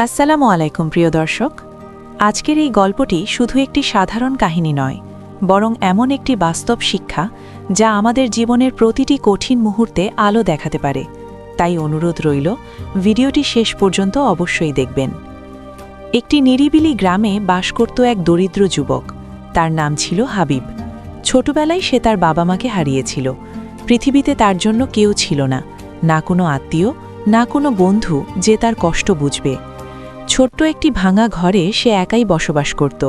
আসসালামু আলাইকুম প্রিয় দর্শক। আজকের এই গল্পটি শুধু একটি সাধারণ কাহিনী নয়, বরং এমন একটি বাস্তব শিক্ষা যা আমাদের জীবনের প্রতিটি কঠিন মুহূর্তে আলো দেখাতে পারে। তাই অনুরোধ রইল, ভিডিওটি শেষ পর্যন্ত অবশ্যই দেখবেন। একটি নিরিবিলি গ্রামে বাস করত এক দরিদ্র যুবক। তার নাম ছিল হাবিব। ছোটবেলায় সে তার বাবা মাকে হারিয়েছিল। পৃথিবীতে তার জন্য কেউ ছিল না, না কোনো আত্মীয়, না কোনো বন্ধু যে তার কষ্ট বুঝবে। ছোট্ট একটি ভাঙা ঘরে সে একাই বসবাস করত।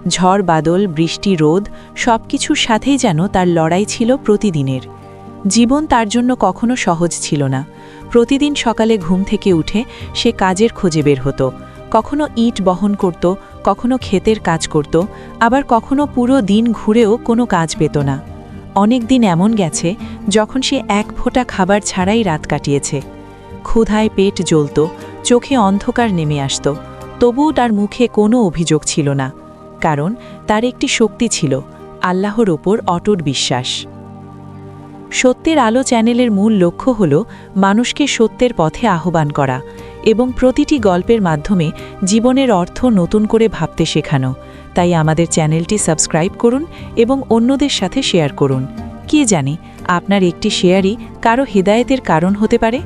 ঝড় বাদল, বৃষ্টি, রোদ সবকিছুর সাথেই যেন তার লড়াই ছিল প্রতিদিনের। জীবন তার জন্য কখনো সহজ ছিল না। প্রতিদিন সকালে ঘুম থেকে উঠে সে কাজের খোঁজে বের হতো। কখনো ইট বহন করত, কখনো ক্ষেতের কাজ করত, আবার কখনো পুরো দিন ঘুরেও কোনো কাজ পেত না। অনেক দিন এমন গেছে যখন সে এক ফোঁটা খাবার ছাড়াই রাত কাটিয়েছে। ক্ষুধায় পেট জ্বলত, চোখে অন্ধকার নেমে আসত, তবুও তার মুখে কোনো অভিযোগ ছিল না। কারণ তার একটি শক্তি ছিল, আল্লাহর ওপর অটুট বিশ্বাস। সত্যের আলো চ্যানেলের মূল লক্ষ্য হল মানুষকে সত্যের পথে আহ্বান করা এবং প্রতিটি গল্পের মাধ্যমে জীবনের অর্থ নতুন করে ভাবতে শেখানো। তাই আমাদের চ্যানেলটি সাবস্ক্রাইব করুন এবং অন্যদের সাথে শেয়ার করুন। কে জানে, আপনার একটি শেয়ারই কারো হেদায়েতের কারণ হতে পারে।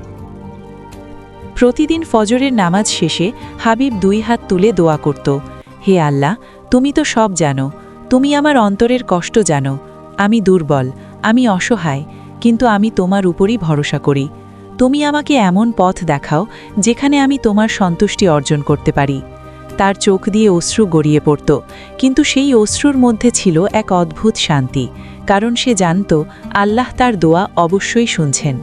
প্রতিদিন ফজরের নামাজ শেষে হাবিব দুই হাত তুলে দোয়া করত, হে আল্লাহ, তুমি তো সব জানো, তুমি আমার অন্তরের কষ্ট জানো। আমি দুর্বল, আমি অসহায়, কিন্তু আমি তোমার উপরই ভরসা করি। তুমি আমাকে এমন পথ দেখাও যেখানে আমি তোমার সন্তুষ্টি অর্জন করতে পারি। তার চোখ দিয়ে অশ্রু গড়িয়ে পড়ত, কিন্তু সেই অশ্রুর মধ্যে ছিল এক অদ্ভুত শান্তি, কারণ সে জানত আল্লাহ তার দোয়া অবশ্যই শুনছেন।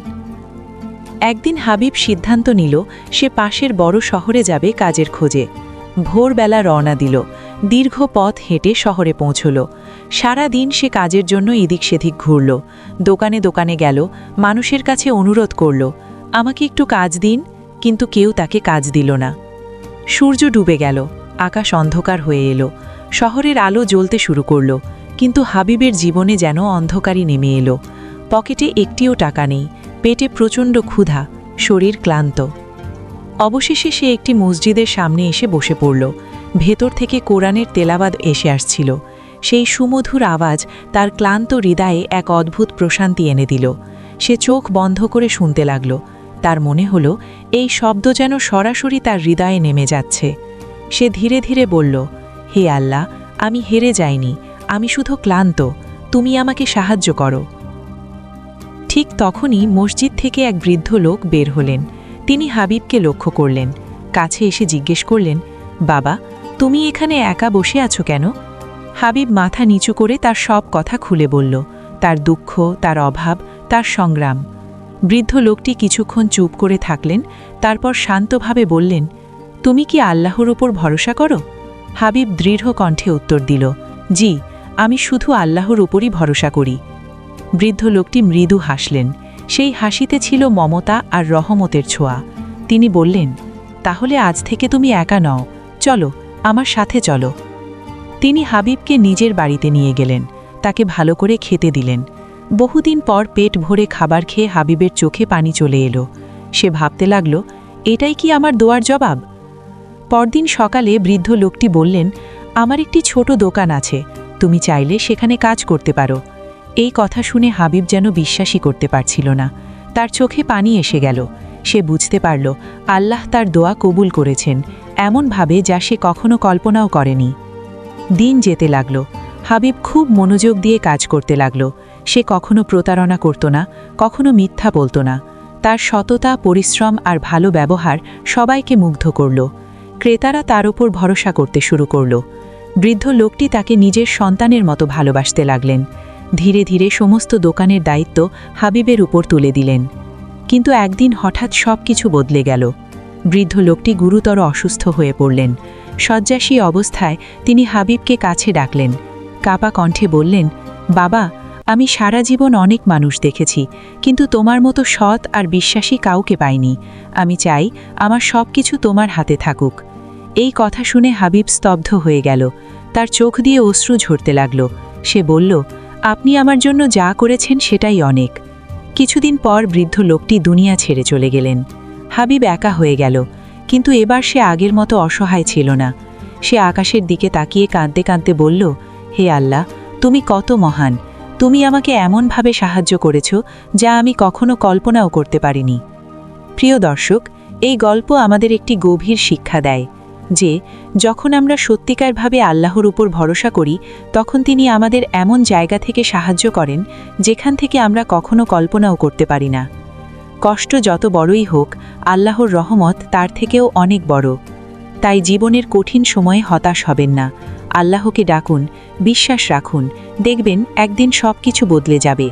একদিন হাবিব সিদ্ধান্ত নিল সে পাশের বড় শহরে যাবে কাজের খোঁজে। ভোরবেলা রওনা দিল, দীর্ঘ পথ হেঁটে শহরে পৌঁছল। সারা দিন সে কাজের জন্য এদিক সেদিক ঘুরল, দোকানে দোকানে গেল, মানুষের কাছে অনুরোধ করল, আমাকে একটু কাজ দিন, কিন্তু কেউ তাকে কাজ দিল না। সূর্য ডুবে গেল, আকাশ অন্ধকার হয়ে এলো, শহরের আলো জ্বলতে শুরু করল, কিন্তু হাবিবের জীবনে যেন অন্ধকারই নেমে এলো। পকেটে একটিও টাকা নেই, পেটে প্রচণ্ড ক্ষুধা, শরীর ক্লান্ত। অবশেষে সে একটি মসজিদের সামনে এসে বসে পড়ল। ভেতর থেকে কোরআনের তেলাওয়াত এসে আসছিল। সেই সুমধুর আওয়াজ তার ক্লান্ত হৃদয়ে এক অদ্ভুত প্রশান্তি এনে দিল। সে চোখ বন্ধ করে শুনতে লাগল। তার মনে হল এই শব্দ যেন সরাসরি তার হৃদয়ে নেমে যাচ্ছে। সে ধীরে ধীরে বলল, হে আল্লাহ, আমি হেরে যাইনি, আমি শুধু ক্লান্ত, তুমি আমাকে সাহায্য করো। ঠিক তখনই মসজিদ থেকে এক বৃদ্ধ লোক বের হলেন। তিনি হাবিবকে লক্ষ্য করলেন, কাছে এসে জিজ্ঞেস করলেন, বাবা, তুমি এখানে একা বসে আছো কেন? হাবিব মাথা নিচু করে তার সব কথা খুলে বলল, তার দুঃখ, তার অভাব, তার সংগ্রাম। বৃদ্ধ লোকটি কিছুক্ষণ চুপ করে থাকলেন, তারপর শান্তভাবে বললেন, তুমি কি আল্লাহর ওপর ভরসা করো? হাবিব দৃঢ় কণ্ঠে উত্তর দিল, জি, আমি শুধু আল্লাহর উপরই ভরসা করি। বৃদ্ধ লোকটি মৃদু হাসলেন। সেই হাসিতে ছিল মমতা আর রহমতের ছোঁয়া। তিনি বললেন, তাহলে আজ থেকে তুমি একা নও, চলো, আমার সাথে চলো। তিনি হাবিবকে নিজের বাড়িতে নিয়ে গেলেন, তাকে ভালো করে খেতে দিলেন। বহুদিন পর পেট ভরে খাবার খেয়ে হাবিবের চোখে পানি চলে এলো। সে ভাবতে লাগল, এটাই কি আমার দোয়ার জবাব? পরদিন সকালে বৃদ্ধ লোকটি বললেন, আমার একটি ছোট দোকান আছে, তুমি চাইলে সেখানে কাজ করতে পারো। এই কথা শুনে হাবিব যেন বিশ্বাসই করতে পারছিল না। তার চোখে পানি এসে গেল। সে বুঝতে পারল আল্লাহ তার দোয়া কবুল করেছেন, এমনভাবে যা সে কখনো কল্পনাও করেনি। দিন যেতে লাগল। হাবিব খুব মনোযোগ দিয়ে কাজ করতে লাগল। সে কখনো প্রতারণা করত না, কখনো মিথ্যা বলত না। তার সততা, পরিশ্রম আর ভালো ব্যবহার সবাইকে মুগ্ধ করল। ক্রেতারা তার উপর ভরসা করতে শুরু করল। বৃদ্ধ লোকটি তাকে নিজের সন্তানের মতো ভালোবাসতে লাগলেন। ধীরে ধীরে সমস্ত দোকানের দায়িত্ব হাবিবের উপর তুলে দিলেন। কিন্তু একদিন হঠাৎ সব কিছু বদলে গেল। বৃদ্ধ লোকটি গুরুতর অসুস্থ হয়ে পড়লেন। শয্যাসী অবস্থায় তিনি হাবিবকে কাছে ডাকলেন। কাঁপা কণ্ঠে বললেন, বাবা, আমি সারা জীবন অনেক মানুষ দেখেছি, কিন্তু তোমার মতো সৎ আর বিশ্বাসী কাউকে পাইনি। আমি চাই আমার সব কিছু তোমার হাতে থাকুক। এই কথা শুনে হাবিব স্তব্ধ হয়ে গেল। তার চোখ দিয়ে অশ্রু ঝরতে লাগল। সে বলল, আপনি আমার জন্য যা করেছেন সেটাই অনেক। কিছুদিন পর বৃদ্ধ লোকটি দুনিয়া ছেড়ে চলে গেলেন। হাবিব একা হয়ে গেল। কিন্তু এবার সে আগের মতো অসহায় ছিল না। সে আকাশের দিকে তাকিয়ে কাঁদতে কাঁদতে বলল, হে আল্লাহ, তুমি কত মহান! তুমি আমাকে এমনভাবে সাহায্য করেছ যা আমি কখনো কল্পনাও করতে পারিনি। প্রিয় দর্শক, এই গল্প আমাদের একটি গভীর শিক্ষা দেয় যে যখন আমরা সত্যিকারভাবে আল্লাহর উপর ভরসা করি, তখন তিনি আমাদের এমন জায়গা থেকে সাহায্য করেন যেখান থেকে আমরা কখনো কল্পনাও করতে পারি না। কষ্ট যত বড়ই হোক, আল্লাহর রহমত তার থেকেও অনেক বড়। তাই জীবনের কঠিন সময়ে হতাশ হবেন না। আল্লাহকে ডাকুন, বিশ্বাস রাখুন, দেখবেন একদিন সব কিছু বদলে যাবে।